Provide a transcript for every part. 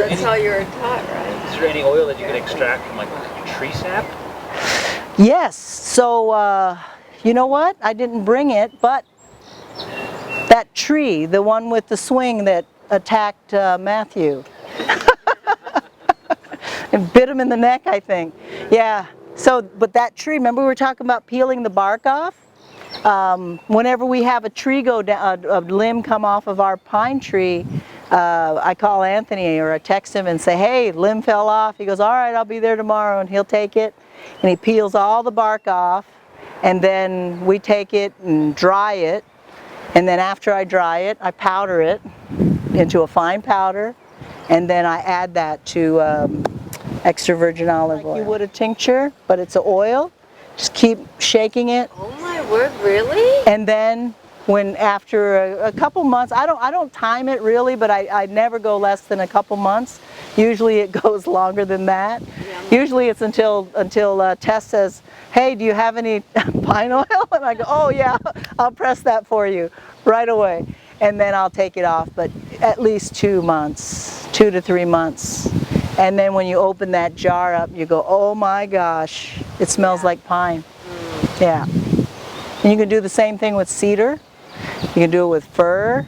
That's how you were taught, right? Is there any oil that you could extract from like tree sap? Yes. So, you know what? I didn't bring it, but that tree, the one with the swing that attacked Matthew, and bit him in the neck, I think. Yeah. So, but that tree, remember we were talking about peeling the bark off? Whenever we have a tree go down, a limb come off of our pine tree, I call Anthony or I text him and say, hey, limb fell off. He goes, all right, I'll be there tomorrow, and he'll take it. And he peels all the bark off, and then we take it and dry it. And then after I dry it, I powder it into a fine powder, and then I add that to extra virgin olive oil. Like you would a tincture, but it's an oil. Just keep shaking it. Oh my word, really? And then when after a couple months, I don't time it really, but I never go less than a couple months. Usually it goes longer than that. Yeah. Usually it's until Tess says, hey, do you have any pine oil? And I go, oh yeah, I'll press that for you right away. And then I'll take it off, but at least 2 months, 2 to 3 months. And then when you open that jar up, you go, oh my gosh, it smells like pine. Yeah. And you can do the same thing with cedar. You can do it with fir,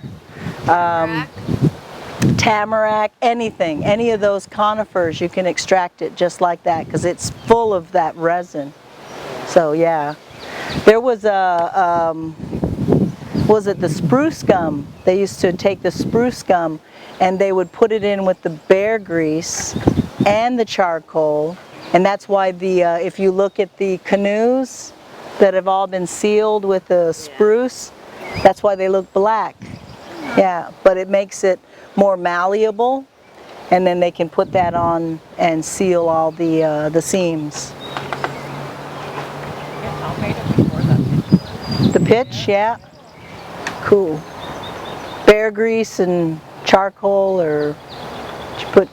tamarack, anything. Any of those conifers, you can extract it just like that because it's full of that resin. So yeah. There was was it the spruce gum? They used to take the spruce gum and they would put it in with the bear grease and the charcoal, and that's why the if you look at the canoes that have all been sealed with the spruce, that's why they look black. Yeah, but it makes it more malleable, and then they can put that on and seal all the seams. The pitch, yeah. Cool. Bear grease and charcoal, or you put,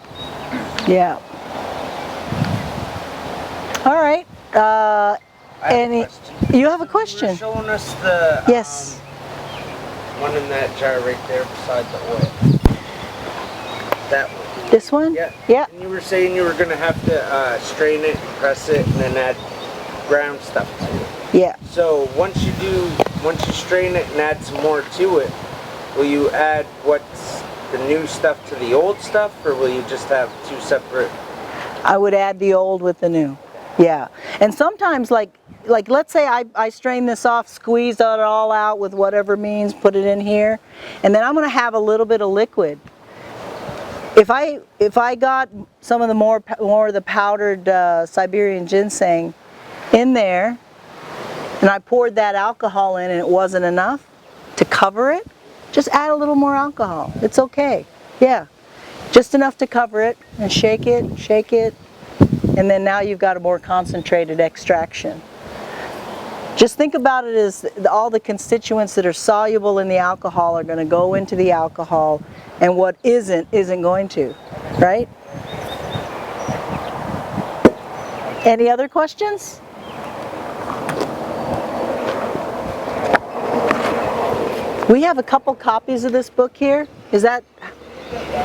yeah. All right. You have a question? You were showing us the yes. One in that jar right there beside the oil. That one. This one? Yeah. Yeah. And you were saying you were going to have to strain it, press it, and then add ground stuff to it. Yeah. So once you strain it and add some more to it, will you add what's the new stuff to the old stuff, or will you just have two separate? I would add the old with the new. Yeah. And sometimes like let's say I strain this off, squeeze it all out with whatever means, put it in here, and then I'm going to have a little bit of liquid. If I got some of the more of the powdered Siberian ginseng in there, and I poured that alcohol in and it wasn't enough to cover it, just add a little more alcohol. It's okay. Yeah. Just enough to cover it, and shake it, and then now you've got a more concentrated extraction. Just think about it as all the constituents that are soluble in the alcohol are going to go into the alcohol, and what isn't going to, right? Any other questions? We have a couple copies of this book here. Is that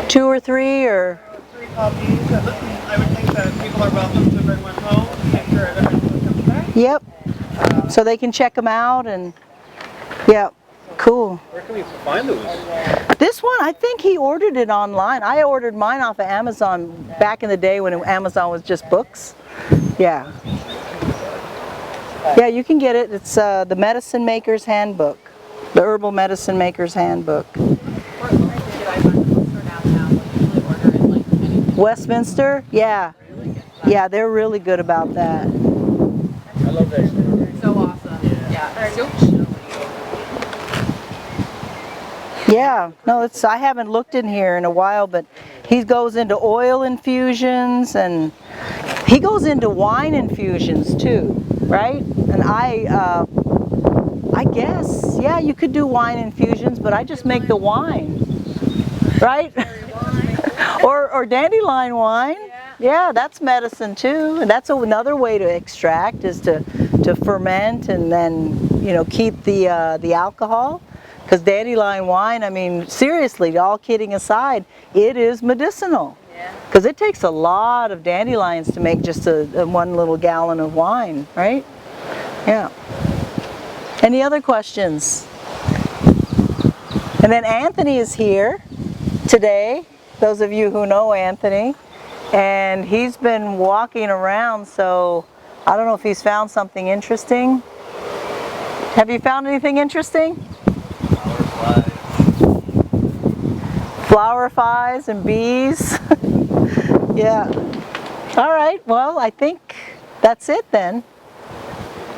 2 or 3 or? 3 copies. I would think that people are welcome to bring one home. Make sure everyone comes back. Yep. So they can check them out, and yeah, cool. Where can we find those? This one, I think he ordered it online. I ordered mine off of Amazon back in the day when Amazon was just books. Yeah. Yeah, you can get it. It's the Medicine Maker's Handbook. The Herbal Medicine Maker's Handbook. Westminster? Yeah. Yeah, they're really good about that. I love that. So awesome. Yeah. Yeah. No, it's. I haven't looked in here in a while, but he goes into oil infusions, and he goes into wine infusions too, right? And I guess, yeah, you could do wine infusions, but I just make the wine, right? or dandelion wine. Yeah, that's medicine too, and that's another way to extract, is to ferment and then, you know, keep the alcohol. Because dandelion wine, I mean, seriously, all kidding aside, it is medicinal. Yeah. Because it takes a lot of dandelions to make just a 1 little gallon of wine, right? Yeah. Any other questions? And then Anthony is here today, those of you who know Anthony, and he's been walking around, so I don't know if he's found something interesting. Have you found anything interesting? Flower flies and bees. Yeah. All right, well, I think that's it then.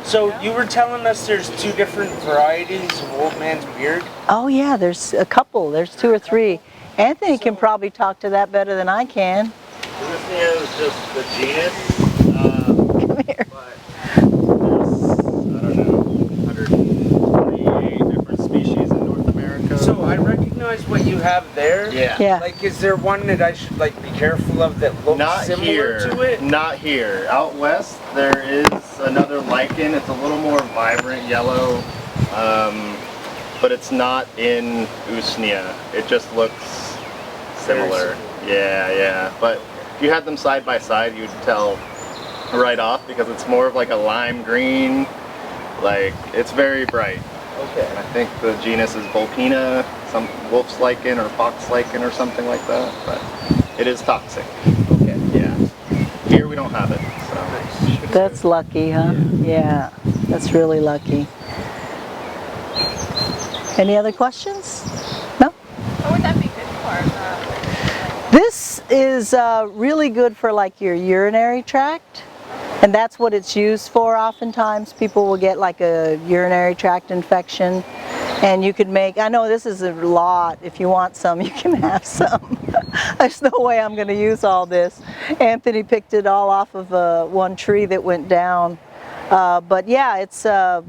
So you were telling us there's 2 different varieties of Old Man's Beard? Oh yeah, there's a couple, there's 2 or 3. Anthony can probably talk to that better than I can. This is just the genus. Come here. But there's, I don't know, 128 different species in North America. So I recognize what you have there. Yeah. Yeah. Like, is there one that I should like be careful of that looks Not similar here. to it? Not here. Out west, there is another lichen. It's a little more vibrant yellow, but it's not in Usnea. It just looks similar. Yeah, yeah. But if you had them side by side, you'd tell right off because it's more of like a lime green. Like, it's very bright. Okay. I think the genus is Vulpina, some wolf's lichen or fox lichen or something like that, but it is toxic. Okay. Yeah. Here we don't have it, so. That's lucky, huh? Yeah, that's really lucky. Any other questions? No? What would that be good for? This is really good for like your urinary tract, and that's what it's used for. Oftentimes people will get like a urinary tract infection, and you could make, I know this is a lot, if you want some you can have some. There's no way I'm going to use all this. Anthony picked it all off of one tree that went down, but yeah, it's an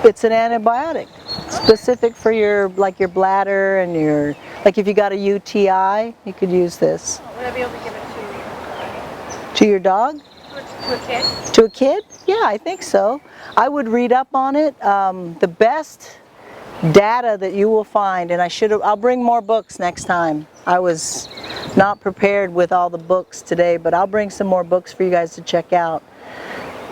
antibiotic specific for your bladder and your, like if you got a UTI, you could use this. Would I be able to give it To your dog? to a kid? To a kid? Yeah, I think so. I would read up on it. The best data that you will find, and I'll bring more books next time. I was not prepared with all the books today, but I'll bring some more books for you guys to check out.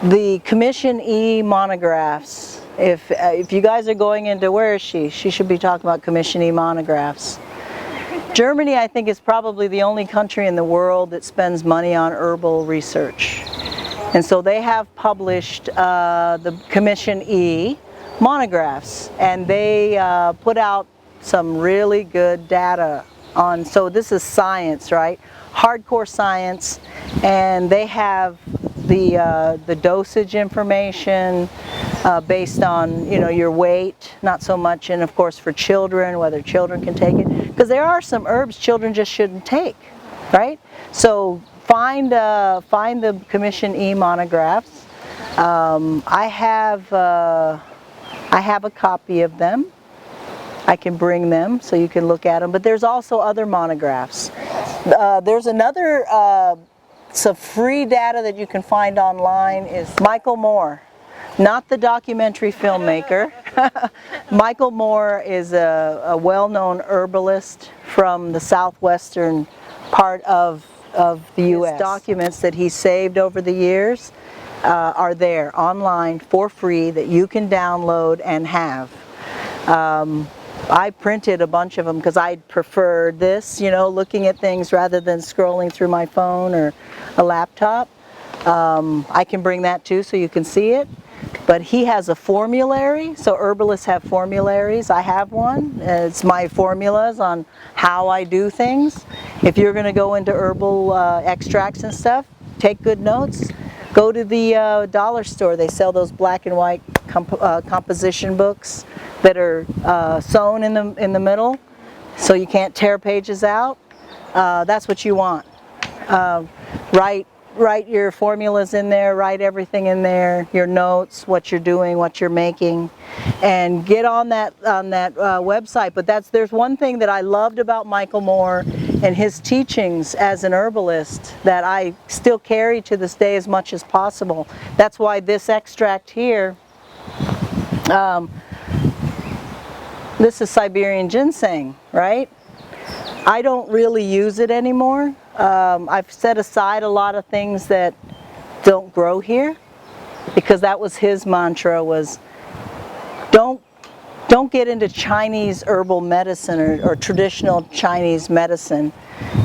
The Commission E monographs. If you guys are going into, where is she? She should be talking about Commission E monographs. Germany, I think, is probably the only country in the world that spends money on herbal research. And so they have published the Commission E monographs, and they put out some really good data on, so this is science, right? Hardcore science, and they have the dosage information based on, you know, your weight, not so much, and of course for children, whether children can take it, because there are some herbs children just shouldn't take, right? So find the Commission E monographs. I have a copy of them. I can bring them so you can look at them, but there's also other monographs. There's another, some free data that you can find online is Michael Moore, not the documentary filmmaker. Michael Moore is a well-known herbalist from the southwestern part of the U.S. His documents that he saved over the years are there online for free that you can download and have. I printed a bunch of them because I prefer this, you know, looking at things rather than scrolling through my phone or a laptop. I can bring that too so you can see it. But he has a formulary, so herbalists have formularies. I have one. It's my formulas on how I do things. If you're going to go into herbal extracts and stuff, take good notes. Go to the dollar store. They sell those black and white composition books that are sewn in the middle, so you can't tear pages out. That's what you want. Write your formulas in there, write everything in there, your notes, what you're doing, what you're making, and get on that website. But there's one thing that I loved about Michael Moore and his teachings as an herbalist that I still carry to this day as much as possible. That's why this extract here, this is Siberian ginseng, right? I don't really use it anymore. I've set aside a lot of things that don't grow here, because that was his mantra, was don't get into Chinese herbal medicine or traditional Chinese medicine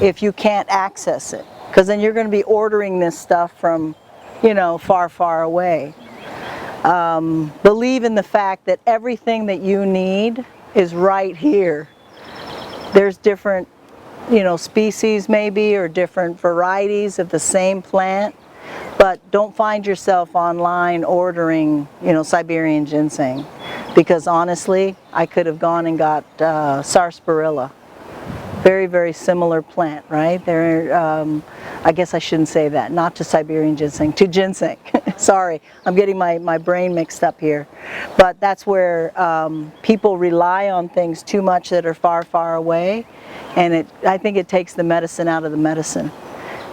if you can't access it, because then you're going to be ordering this stuff from, you know, far, far away. Believe in the fact that everything that you need is right here. There's different, you know, species maybe, or different varieties of the same plant, but don't find yourself online ordering, you know, Siberian ginseng, because honestly, I could have gone and got sarsaparilla. Very, very similar plant, right? I guess I shouldn't say that, not to Siberian ginseng, to ginseng. Sorry, I'm getting my brain mixed up here. But that's where people rely on things too much that are far, far away, and I think it takes the medicine out of the medicine.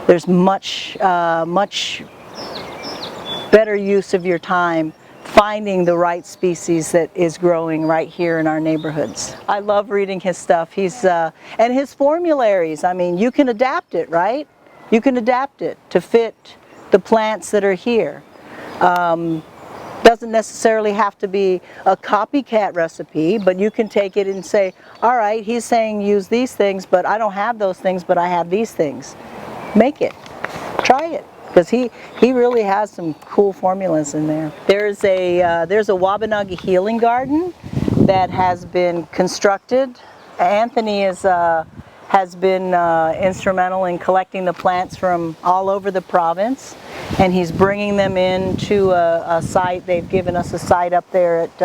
There's much better use of your time finding the right species that is growing right here in our neighborhoods. I love reading his stuff. And his formularies, I mean, you can adapt it, right? You can adapt it to fit the plants that are here. Doesn't necessarily have to be a copycat recipe, but you can take it and say, all right, he's saying use these things, but I don't have those things, but I have these things. Make it. Try it. Because he really has some cool formulas in there. There's a Wabanagi healing garden that has been constructed. Anthony has been instrumental in collecting the plants from all over the province, and he's bringing them into a site. They've given us a site up there at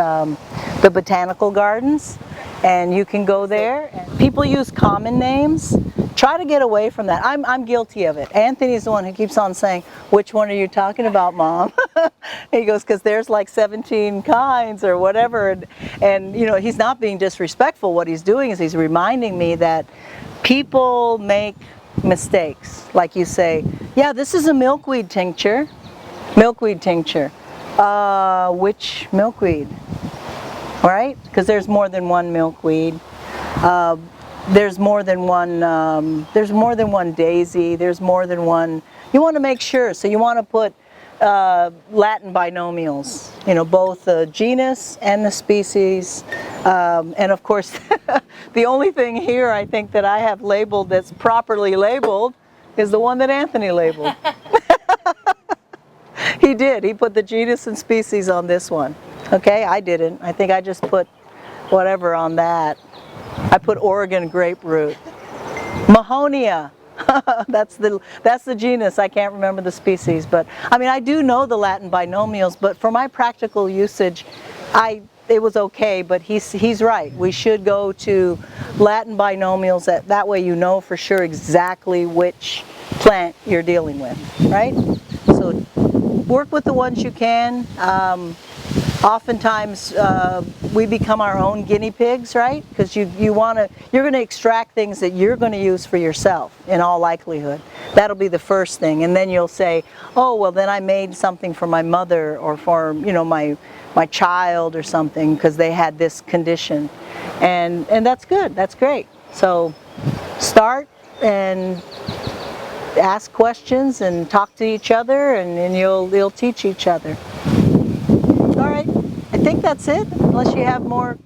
the Botanical Gardens, and you can go there. People use common names. Try to get away from that. I'm guilty of it. Anthony's the one who keeps on saying, which one are you talking about, Mom? He goes, because there's like 17 kinds or whatever. And you know, he's not being disrespectful. What he's doing is he's reminding me that people make mistakes. Like you say, yeah, this is a milkweed tincture. Milkweed tincture. Which milkweed? Right? Because there's more than one milkweed. There's more than one daisy, there's more than one. You want to make sure, so you want to put Latin binomials, you know, both the genus and the species. And of course, the only thing here I think that I have labeled that's properly labeled is the one that Anthony labeled. He did, he put the genus and species on this one. Okay, I didn't. I think I just put whatever on that. I put Oregon grapefruit. Mahonia. That's the genus. I can't remember the species, but I mean, I do know the Latin binomials, but for my practical usage, it was okay. But he's right. We should go to Latin binomials. That way you know for sure exactly which plant you're dealing with, right? So work with the ones you can. Oftentimes we become our own guinea pigs, right? Because you're going to extract things that you're going to use for yourself in all likelihood. That'll be the first thing, and then you'll say, oh well, then I made something for my mother or for, you know, my child or something because they had this condition, and that's good. That's great. So start and ask questions and talk to each other, and you'll teach each other. All right, I think that's it, unless you have more